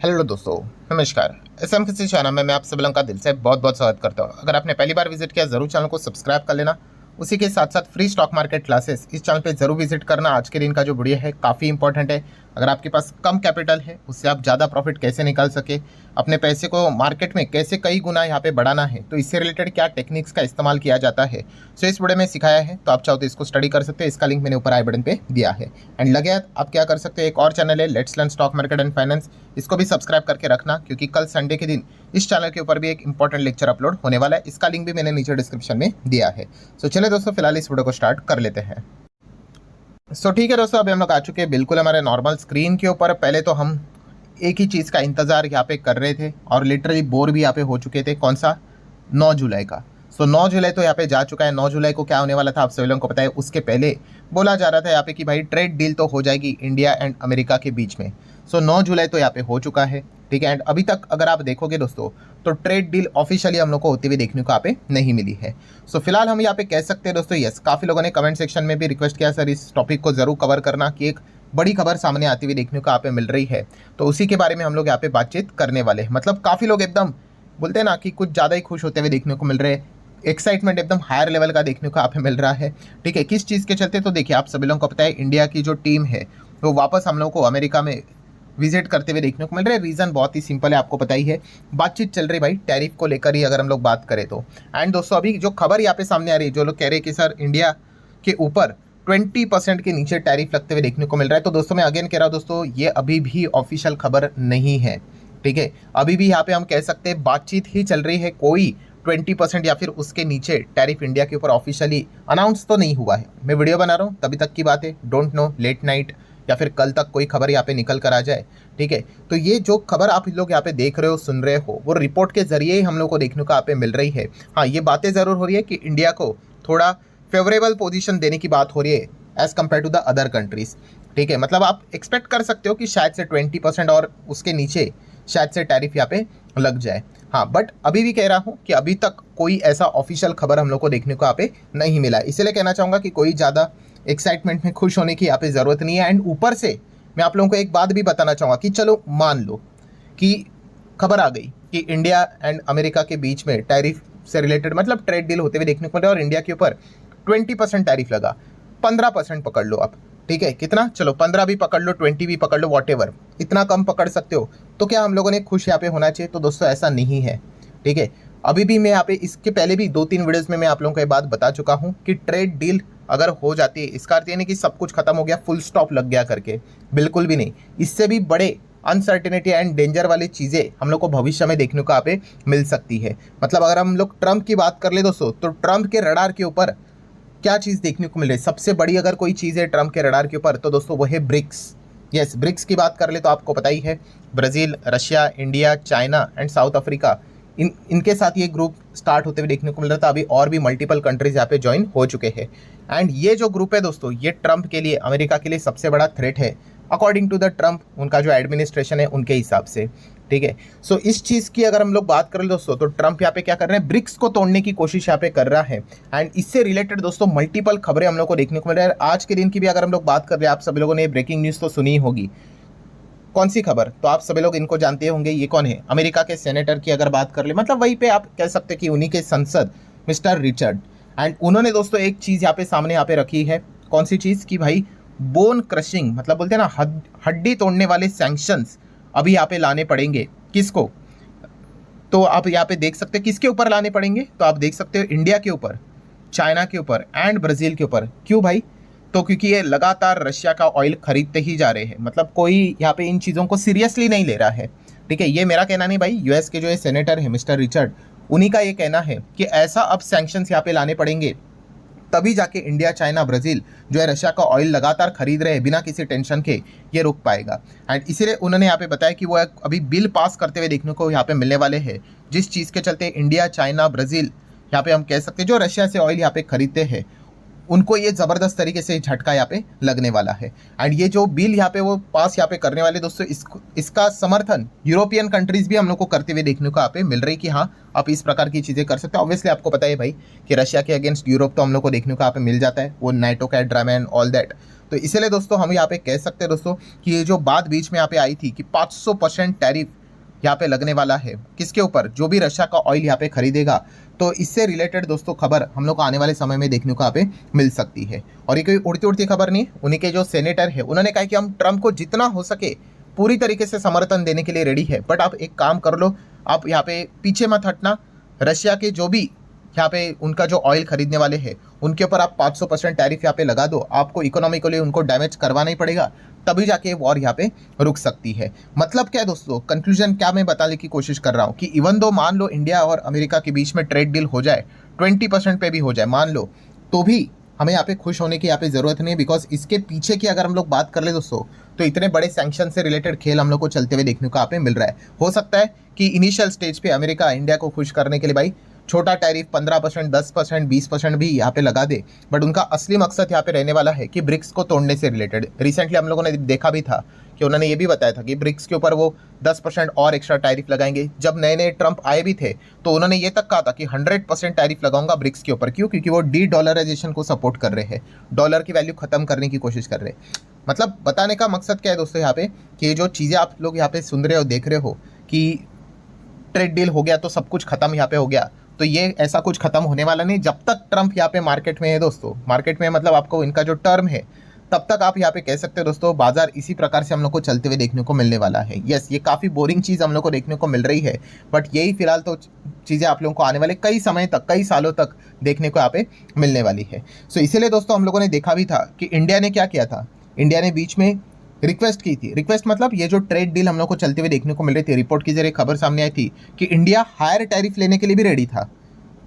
Hello दोस्तों, नमस्कार। SM किसी चैनल में मैं आप सभी लोगों का दिल से बहुत बहुत स्वागत करता हूं। अगर आपने पहली बार विजिट किया जरूर चैनल को सब्सक्राइब कर लेना। उसी के साथ साथ फ्री स्टॉक मार्केट क्लासेस इस चैनल पे जरूर विजिट करना। आज के दिन का जो वीडियो है काफ़ी इंपॉर्टेंट है। अगर आपके पास कम कैपिटल है उससे आप ज़्यादा प्रॉफिट कैसे निकाल सके, अपने पैसे को मार्केट में कैसे कई गुना यहाँ पे बढ़ाना है, तो इससे रिलेटेड क्या टेक्निक्स का इस्तेमाल किया जाता है, सो इस वीडियो में सिखाया है। तो आप चाहो तो इसको स्टडी कर सकते हैं। इसका लिंक मैंने ऊपर आई बटन पे दिया है। एंड लगे आप क्या कर सकते हैं, एक और चैनल है let's learn stock market and finance, इसको भी सब्सक्राइब करके रखना क्योंकि कल संडे के दिन इस चैनल के ऊपर भी एक इंपॉर्टेंट लेक्चर अपलोड होने वाला है। इसका लिंक भी मैंने नीचे डिस्क्रिप्शन में दिया है। सो चलिए दोस्तों, फिलहाल इस वीडियो को स्टार्ट कर लेते हैं। सो ठीक है दोस्तों, अभी हम लोग आ चुके हैं बिल्कुल हमारे नॉर्मल स्क्रीन के ऊपर। पहले तो हम एक ही चीज़ का इंतज़ार यहाँ पे कर रहे थे और लिटरली बोर भी यहाँ पे हो चुके थे। कौन सा? 9 जुलाई का। सो 9 जुलाई तो यहाँ पे जा चुका है। 9 जुलाई को क्या होने वाला था आप सभी लोगों को पता है। उसके पहले बोला जा रहा था यहाँ पे कि भाई ट्रेड डील तो हो जाएगी इंडिया एंड अमेरिका के बीच में। सो 9 जुलाई तो यहाँ पे हो चुका है, ठीक है। एंड अभी तक अगर आप देखोगे दोस्तों तो ट्रेड डील ऑफिशियली हम लोग को होती हुई देखने को यहाँ पे नहीं मिली है। सो फिलहाल हम यहाँ पे कह सकते हैं दोस्तों, यस, काफ़ी लोगों ने कमेंट सेक्शन में भी रिक्वेस्ट किया सर इस टॉपिक को जरूर कवर करना कि एक बड़ी खबर सामने आती हुई देखने को यहाँ पे मिल रही है। तो उसी के बारे में हम लोग यहाँ पे बातचीत करने वाले हैं। मतलब काफ़ी लोग एकदम बोलते हैं ना कि कुछ ज़्यादा ही खुश होते हुए देखने को मिल रहे हैं। एक्साइटमेंट एकदम हायर लेवल का देखने को यहाँ पे मिल रहा है, ठीक है। किस चीज़ के चलते? तो देखिए, आप सभी लोगों को पता है इंडिया की जो टीम है वो वापस हम लोग को अमेरिका में विजिट करते हुए देखने को मिल रहा है। रीज़न बहुत ही सिंपल है, आपको पता ही है। बातचीत चल रही भाई टैरिफ को लेकर ही, अगर हम लोग बात करें तो। एंड दोस्तों अभी जो खबर यहाँ पे सामने आ रही है, जो लोग कह रहे हैं कि सर इंडिया के ऊपर 20% के नीचे टैरिफ लगते हुए देखने को मिल रहा है, तो दोस्तों मैं अगेन कह रहा हूँ दोस्तों, ये अभी भी ऑफिशियल खबर नहीं है, ठीक है। अभी भी यहाँ पे हम कह सकते हैं बातचीत ही चल रही है। कोई 20% या फिर उसके नीचे टैरिफ इंडिया के ऊपर ऑफिशियली अनाउंस तो नहीं हुआ है। मैं वीडियो बना रहा हूँ तभी तक की बात है। डोंट नो, लेट नाइट या फिर कल तक कोई खबर यहाँ पे निकल कर आ जाए, ठीक है। तो ये जो खबर आप लोग यहाँ पे देख रहे हो, सुन रहे हो, वो रिपोर्ट के जरिए ही हम लोग को देखने को यहाँ पे मिल रही है। हाँ, ये बातें ज़रूर हो रही है कि इंडिया को थोड़ा फेवरेबल पोजीशन देने की बात हो रही है as compare to the other countries, ठीक है। मतलब आप एक्सपेक्ट कर सकते हो कि शायद से 20% और उसके नीचे शायद से टैरिफ यहाँ पे लग जाए। हाँ, बट अभी भी कह रहा हूँ कि अभी तक कोई ऐसा ऑफिशियल खबर हम लोग को देखने को यहाँ पे नहीं मिला है। इसलिए कहना चाहूँगा कि कोई ज़्यादा एक्साइटमेंट में खुश होने की यहाँ पे ज़रूरत नहीं है। एंड ऊपर से मैं आप लोगों को एक बात भी बताना चाहूँगा कि चलो मान लो कि खबर आ गई कि इंडिया एंड अमेरिका के बीच में टैरिफ से रिलेटेड मतलब ट्रेड डील होते हुए देखने को मिला और इंडिया के ऊपर 20% टैरिफ लगा। 15% पकड़ लो आप, ठीक है। कितना? चलो 15 भी पकड़ लो, 20 भी पकड़ लो, वॉट एवर, इतना कम पकड़ सकते हो। तो क्या हम लोगों ने खुश यहाँ पे होना चाहिए? तो दोस्तों ऐसा नहीं है, ठीक है। अभी भी मैं यहाँ पे इसके पहले भी 2-3 वीडियोज़ में मैं आप लोगों को ये बात बता चुका हूँ कि ट्रेड डील अगर हो जाती है इसका अर्थ ये नहीं कि सब कुछ खत्म हो गया, फुल स्टॉप लग गया करके, बिल्कुल भी नहीं। इससे भी बड़े अनसर्टेनिटी एंड डेंजर वाली चीज़ें हम लोग को भविष्य में देखने को यहाँ पे मिल सकती है। मतलब अगर हम लोग ट्रंप की बात कर ले दोस्तों, तो ट्रंप के रडार के ऊपर क्या चीज़ देखने को मिल रही है? सबसे बड़ी अगर कोई चीज़ है ट्रंप के रडार के ऊपर तो दोस्तों वो है ब्रिक्स। यस, ब्रिक्स की बात कर ले तो आपको पता ही है, Brazil, Russia, India, China and south Africa, इनके साथ ये ग्रुप स्टार्ट होते हुए देखने को मिल रहा था। अभी और भी मल्टीपल कंट्रीज यहाँ पे ज्वाइन हो चुके हैं। एंड ये जो ग्रुप है दोस्तों, ये ट्रंप के लिए, अमेरिका के लिए सबसे बड़ा थ्रेट है अकॉर्डिंग टू द ट्रंप, उनका जो एडमिनिस्ट्रेशन है उनके हिसाब से, ठीक है। सो इस चीज़ की अगर हम लोग बात करें दोस्तों, तो ट्रंप यहाँ पे क्या कर रहे हैं, ब्रिक्स को तोड़ने की कोशिश यहाँ पे कर रहा है। एंड इससे रिलेटेड दोस्तों मल्टीपल खबरें हम लोग को देखने को मिल रहा है। आज के दिन की भी अगर हम लोग बात कर रहे हैं, आप सभी लोगों ने ब्रेकिंग न्यूज़ तो सुनी ही होगी। कौन सी खबर? तो आप सभी लोग इनको जानते होंगे। ये कौन है? अमेरिका के सेनेटर की अगर बात कर ले, मतलब वहीं पे आप कह सकते हैं कि उन्हीं के संसद मिस्टर रिचर्ड। एंड उन्होंने दोस्तों एक चीज़ यहाँ पे सामने यहाँ पे रखी है। कौन सी चीज़? कि भाई बोन क्रशिंग, मतलब बोलते हैं ना हड्डी तोड़ने वाले सैंक्शंस अभी यहाँ पे लाने पड़ेंगे। किसको? तो आप यहाँ पे देख सकते हैं किसके ऊपर लाने पड़ेंगे। तो आप देख सकते हो इंडिया के ऊपर, चाइना के ऊपर एंड ब्राज़ील के ऊपर। क्यों भाई? तो क्योंकि ये लगातार रशिया का ऑयल खरीदते ही जा रहे हैं। मतलब कोई यहाँ पे इन चीज़ों को सीरियसली नहीं ले रहा है, ठीक है। ये मेरा कहना नहीं भाई, यूएस के जो ये सेनेटर है मिस्टर रिचर्ड, उन्हीं का ये कहना है कि ऐसा अब सैंक्शंस यहाँ पे लाने पड़ेंगे, तभी जाके इंडिया, चाइना, ब्राज़ील जो है रशिया का ऑयल लगातार खरीद रहे हैं बिना किसी टेंशन के, ये रुक पाएगा। एंड इसीलिए उन्होंने यहाँ पे बताया कि वो अभी बिल पास करते हुए देखने को यहाँ पे मिलने वाले हैं, जिस चीज़ के चलते इंडिया, चाइना, ब्राज़ील यहाँ पे हम कह सकते हैं जो रशिया से ऑयल यहाँ पे खरीदते हैं, उनको ये ज़बरदस्त तरीके से झटका यहाँ पे लगने वाला है। एंड ये जो बिल यहाँ पे वो पास यहाँ पे करने वाले दोस्तों, इसका समर्थन यूरोपियन कंट्रीज़ भी हम लोग को करते हुए देखने को यहाँ पे मिल रही कि हाँ आप इस प्रकार की चीज़ें कर सकते हो। ऑब्वियसली आपको पता है भाई कि रशिया के अगेंस्ट यूरोप तो हम लोग को देखने को यहाँ पे मिल जाता है, वो नाटो का ड्रामा एंड ऑल दैट। तो इसीलिए दोस्तों हम यहाँ पे कह सकते हैं दोस्तों कि ये जो बात बीच में यहाँ पे आई थी कि 500% टैरिफ यहाँ पे लगने वाला है किसके ऊपर, जो भी रशिया का ऑयल यहाँ पे खरीदेगा। तो इससे रिलेटेड दोस्तों खबर हम लोग को आने वाले समय में देखने को यहाँ पे मिल सकती है। और ये कोई उड़ती उड़ती खबर नहीं, उन्हीं के जो सेनेटर है उन्होंने कहा कि हम ट्रम्प को जितना हो सके पूरी तरीके से समर्थन देने के लिए रेडी है, बट आप एक काम कर लो, आप यहाँ पे पीछे मत हटना। रशिया के जो भी यहाँ पे उनका जो ऑयल खरीदने वाले हैं उनके ऊपर आप 500% टैरिफ यहाँ पे लगा दो, आपको इकोनॉमिकली उनको डैमेज करवाना ही पड़ेगा, तभी जाके वॉर यहाँ पे रुक सकती है। मतलब क्या है दोस्तों, कंक्लूजन क्या मैं बताने की कोशिश कर रहा हूँ कि इवन दो मान लो इंडिया और अमेरिका के बीच में ट्रेड डील हो जाए, 20% पे भी हो जाए मान लो, तो भी हमें यहाँ पे खुश होने की यहाँ पे ज़रूरत नहीं है। बिकॉज इसके पीछे की अगर हम लोग बात कर ले दोस्तों, तो इतने बड़े सैंक्शन से रिलेटेड खेल हम लोग को चलते हुए देखने को यहाँ पे मिल रहा है। हो सकता है कि इनिशियल स्टेज पे अमेरिका इंडिया को खुश करने के लिए भाई छोटा टैरिफ 15%, 10%, 20% भी यहाँ पे लगा दे, बट उनका असली मकसद यहाँ पे रहने वाला है कि ब्रिक्स को तोड़ने से रिलेटेड। रिसेंटली हम लोगों ने देखा भी था कि उन्होंने ये भी बताया था कि ब्रिक्स के ऊपर वो 10% और एक्स्ट्रा टैरिफ लगाएंगे। जब नए नए ट्रंप आए भी थे तो उन्होंने ये तक कहा था कि 100% टैरिफ लगाऊंगा ब्रिक्स के ऊपर। क्यों? क्योंकि वो डी-डॉलराइजेशन को सपोर्ट कर रहे हैं, डॉलर की वैल्यू खत्म करने की कोशिश कर रहे हैं। मतलब बताने का मकसद क्या है दोस्तों यहाँ पे कि ये जो चीज़ें आप लोग यहाँ पे सुन रहे हो, देख रहे हो कि ट्रेड डील हो गया तो सब कुछ खत्म यहाँ पे हो गया, तो ये ऐसा कुछ खत्म होने वाला नहीं। जब तक ट्रंप यहाँ पे मार्केट में है दोस्तों, मार्केट में मतलब आपको इनका जो टर्म है, तब तक आप यहाँ पे कह सकते हो दोस्तों बाजार इसी प्रकार से हम लोग को चलते हुए देखने को मिलने वाला है। यस, ये काफ़ी बोरिंग चीज़ हम लोग को देखने को मिल रही है, बट यही फिलहाल तो चीज़ें आप लोगों को आने वाले कई समय तक, कई सालों तक देखने को यहाँ पे मिलने वाली है। सो इसीलिए दोस्तों हम लोगों ने देखा भी था कि इंडिया ने क्या किया था, इंडिया ने बीच में रिक्वेस्ट की थी। रिक्वेस्ट मतलब ये जो ट्रेड डील हम लोग को चलते हुए देखने को मिल रही थी, रिपोर्ट की जरिए खबर सामने आई थी कि इंडिया हायर टैरिफ लेने के लिए भी रेडी था।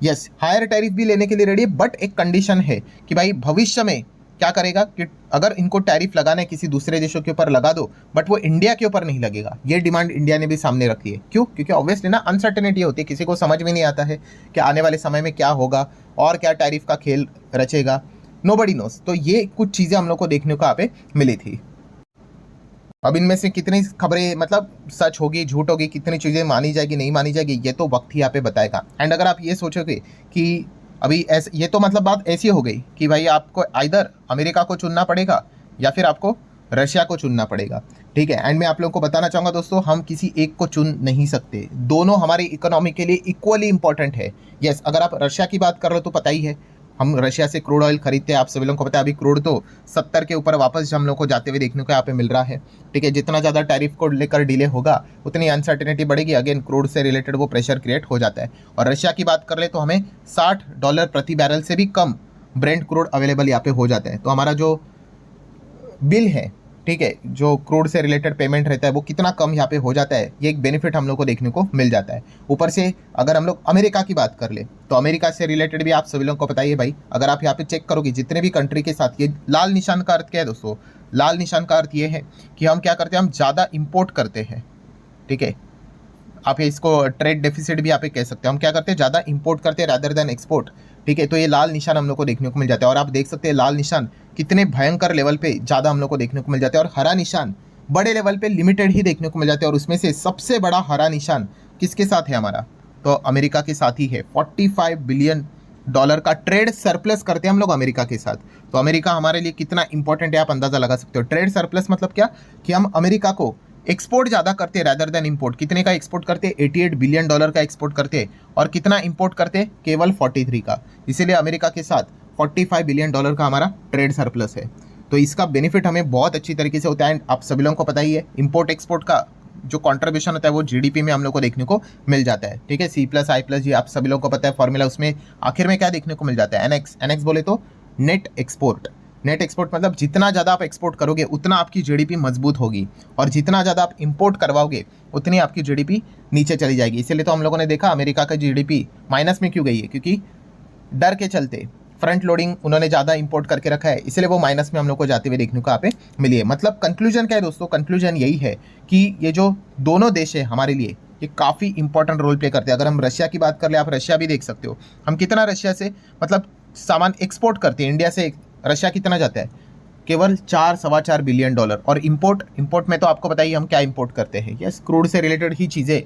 यस, हायर टैरिफ भी लेने के लिए रेडी है, बट एक कंडीशन है कि भाई भविष्य में क्या करेगा कि अगर इनको टैरिफ लगाना है किसी दूसरे देशों के ऊपर लगा दो, बट वो इंडिया के ऊपर नहीं लगेगा। ये डिमांड इंडिया ने भी सामने रखी है। क्यों? क्योंकि ऑब्वियसली ना अनसर्टेनिटी होती है, किसी को समझ में नहीं आता है कि आने वाले समय में क्या होगा और क्या टैरिफ का खेल रचेगा, नोबडी नोस। तो ये कुछ चीज़ें हम लोग को देखने को यहाँ पे मिली थी। अब इनमें से कितनी खबरें मतलब सच होगी, झूठ होगी, कितनी चीज़ें मानी जाएगी, नहीं मानी जाएगी, ये तो वक्त ही यहाँ पे बताएगा। एंड अगर आप ये सोचोगे कि अभी ऐसे, ये तो मतलब बात ऐसी हो गई कि भाई आपको आइदर अमेरिका को चुनना पड़ेगा या फिर आपको रशिया को चुनना पड़ेगा। ठीक है, एंड मैं आप लोगों को बताना चाहूँगा दोस्तों, हम किसी एक को चुन नहीं सकते, दोनों हमारी इकोनॉमी के लिए इक्वली इंपॉर्टेंट है। यस, अगर आप रशिया की बात कर रहे हो तो पता ही है हम रशिया से क्रूड ऑयल खरीदते हैं, आप सभी लोगों को पता है। अभी क्रूड तो 70 के ऊपर वापस हम लोग को जाते हुए देखने को यहाँ पे मिल रहा है। ठीक है, जितना ज़्यादा टैरिफ को लेकर डिले होगा उतनी अनसर्टेनिटी बढ़ेगी, अगेन क्रूड से रिलेटेड वो प्रेशर क्रिएट हो जाता है। और रशिया की बात कर ले तो हमें $60 प्रति बैरल से भी कम ब्रेंट क्रूड अवेलेबल यहाँ पे हो जाता है। तो हमारा जो बिल है, ठीक है, जो क्रूड से रिलेटेड पेमेंट रहता है वो कितना कम यहाँ पे हो जाता है, ये एक बेनिफिट हम लोग को देखने को मिल जाता है। ऊपर से अगर हम लोग अमेरिका की बात कर ले तो अमेरिका से रिलेटेड भी आप सभी लोगों को बताइए भाई, अगर आप यहाँ पे चेक करोगे जितने भी कंट्री के साथ, ये लाल निशान का अर्थ क्या है दोस्तों, लाल निशान का अर्थ ये है कि हम क्या करते हैं, हम ज़्यादा इम्पोर्ट करते हैं। ठीक है, आप इसको ट्रेड डेफिसिट भी यहाँ पे कह सकते हैं। हम क्या करते हैं, ज़्यादा इंपोर्ट करते हैं रैदर देन एक्सपोर्ट। ठीक है, तो ये लाल निशान हम लोग को देखने को मिल जाता है। और आप देख सकते हैं लाल निशान कितने भयंकर लेवल पे ज़्यादा हम लोग को देखने को मिल जाता है, और हरा निशान बड़े लेवल पे लिमिटेड ही देखने को मिल जाते हैं। और उसमें से सबसे बड़ा हरा निशान किसके साथ है हमारा, तो अमेरिका के साथ ही है। $45 बिलियन का ट्रेड सरप्लस करते हैं हम लोग अमेरिका के साथ। तो अमेरिका हमारे लिए कितना इंपॉर्टेंट है आप अंदाज़ा लगा सकते हो। ट्रेड सरप्लस मतलब क्या कि हम अमेरिका को एक्सपोर्ट ज़्यादा करते हैं रैदर देन इंपोर्ट। कितने का एक्सपोर्ट करते हैं, $88 बिलियन का एक्सपोर्ट करते हैं, और कितना इंपोर्ट करते हैं, केवल 43 का। इसीलिए अमेरिका के साथ $45 बिलियन का हमारा ट्रेड सरप्लस है। तो इसका बेनिफिट हमें बहुत अच्छी तरीके से होता है। एंड आप सभी लोगों को पता ही है इंपोर्ट एक्सपोर्ट का जो कॉन्ट्रीब्यूशन होता है वो जीडीपी में हम लोग को देखने को मिल जाता है। ठीक है, C+I+ जी आप सभी लोगों को पता है फॉर्मूला, उसमें आखिर में क्या देखने को मिल जाता है, NX बोले तो नेट एक्सपोर्ट। नेट एक्सपोर्ट मतलब जितना ज़्यादा आप एक्सपोर्ट करोगे उतना आपकी जीडीपी मजबूत होगी, और जितना ज़्यादा आप इंपोर्ट करवाओगे उतनी आपकी जीडीपी नीचे चली जाएगी। इसीलिए तो हम लोगों ने देखा अमेरिका का जीडीपी माइनस में क्यों गई है, क्योंकि डर के चलते फ्रंट लोडिंग उन्होंने ज़्यादा इंपोर्ट करके रखा है, इसलिए वो माइनस में हम लोग को जाते हुए देखने को यहाँ पे मिली है। मतलब कंक्लूजन क्या है दोस्तों, कंक्लूजन यही है कि ये जो दोनों देश है हमारे लिए ये काफ़ी इंपॉर्टेंट रोल प्ले करते हैं। अगर हम रशिया की बात कर ले, आप रशिया भी देख सकते हो हम कितना रशिया से मतलब सामान एक्सपोर्ट करती है इंडिया से, रशिया कितना जाता है, केवल 4-4.25 बिलियन डॉलर। और इंपोर्ट में तो आपको बताइए हम क्या इंपोर्ट करते हैं, यस क्रूड से रिलेटेड ही चीज़ें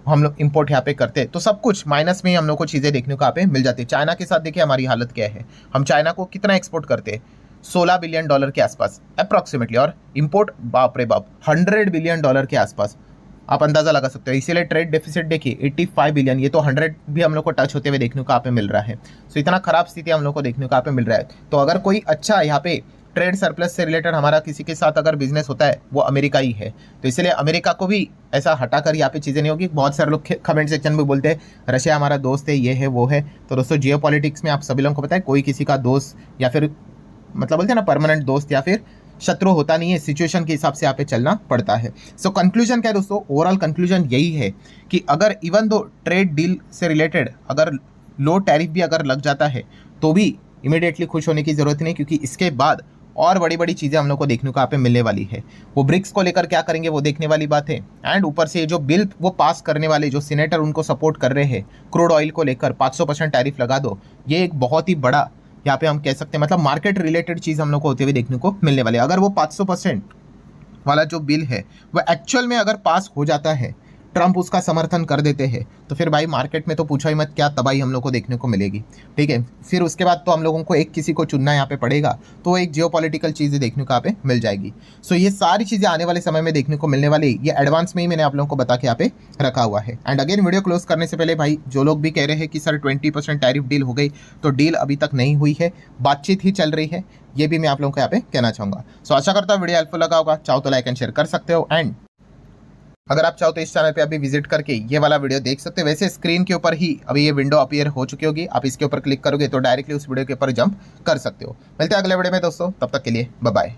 हम लोग इंपोर्ट यहाँ पे करते हैं। तो सब कुछ माइनस में ही हम लोग को चीज़ें देखने को यहाँ पे मिल जाती है। चाइना के साथ देखिए हमारी हालत क्या है, हम चाइना को कितना एक्सपोर्ट करते हैं, 16 बिलियन डॉलर के आसपास अप्रॉक्सीमेटली, और इंपोर्ट बाप रे बाप 100 बिलियन डॉलर के आसपास, आप अंदाजा लगा सकते हो। इसीलिए ट्रेड डेफिसिट देखिए 85 बिलियन, ये तो 100 भी हम लोग को टच होते हुए देखने को यहाँ पे मिल रहा है। सो इतना खराब स्थिति हम लोग को देखने को यहाँ पे मिल रहा है। तो अगर कोई अच्छा यहाँ पे ट्रेड सरप्लस से रिलेटेड हमारा किसी के साथ अगर बिजनेस होता है वो अमेरिका ही है। तो इसलिए अमेरिका को भी ऐसा हटाकर यहाँ पे चीज़ें नहीं होगी। बहुत सारे लोग कमेंट सेक्शन में बोलते हैं रशिया हमारा दोस्त है, ये है वो है। तो दोस्तों जियो पॉलिटिक्स में आप सभी लोगों को पता है कोई किसी का दोस्त या फिर मतलब बोलते हैं ना परमानेंट दोस्त या फिर शत्रु होता नहीं है, सिचुएशन के हिसाब से यहाँ पे चलना पड़ता है। सो कंक्लूजन क्या है दोस्तों, ओवरऑल कंक्लूजन यही है कि अगर इवन दो ट्रेड डील से रिलेटेड अगर लो टैरिफ भी अगर लग जाता है तो भी इमीडिएटली खुश होने की जरूरत नहीं, क्योंकि इसके बाद और बड़ी बड़ी चीज़ें हम लोग को देखने को यहाँ पे मिलने वाली है। वो ब्रिक्स को लेकर क्या करेंगे वो देखने वाली बात है। एंड ऊपर से जो बिल वो पास करने वाले जो सीनेटर उनको सपोर्ट कर रहे हैं क्रूड ऑयल को लेकर 500% टैरिफ लगा दो, ये एक बहुत ही बड़ा यहाँ पे हम कह सकते हैं मतलब मार्केट रिलेटेड चीज़ हम लोग को होते हुए देखने को मिलने वाले। अगर वो 500% वाला जो बिल है वो एक्चुअल में अगर पास हो जाता है, ट्रंप उसका समर्थन कर देते हैं, तो फिर भाई मार्केट में तो पूछो ही मत क्या तबाही हम लोग को देखने को मिलेगी। ठीक है, फिर उसके बाद तो हम लोगों को एक किसी को चुनना यहाँ पे पड़ेगा, तो एक जियोपॉलिटिकल चीज़ें देखने को यहाँ पे मिल जाएगी। सो ये सारी चीज़ें आने वाले समय में देखने को मिलने वाली, ये एडवांस में ही मैंने आप लोगों को बता के यहाँ पे रखा हुआ है। एंड अगेन वीडियो क्लोज करने से पहले भाई जो लोग भी कह रहे हैं कि सर 20% टैरिफ डील हो गई, तो डील अभी तक नहीं हुई है, बातचीत ही चल रही है, ये भी मैं आप लोगों को यहाँ पे कहना चाहूँगा। सो आशा करता हूँ वीडियो हेल्पफुल लगा होगा, चाहो तो लाइक एंड शेयर कर सकते हो। एंड अगर आप चाहो तो इस चैनल पे अभी विजिट करके ये वाला वीडियो देख सकते हो। वैसे स्क्रीन के ऊपर ही अभी ये विंडो अपीयर हो चुकी होगी, आप इसके ऊपर क्लिक करोगे तो डायरेक्टली उस वीडियो के ऊपर जंप कर सकते हो। मिलते हैं अगले वीडियो में दोस्तों, तब तक के लिए बाय बाय।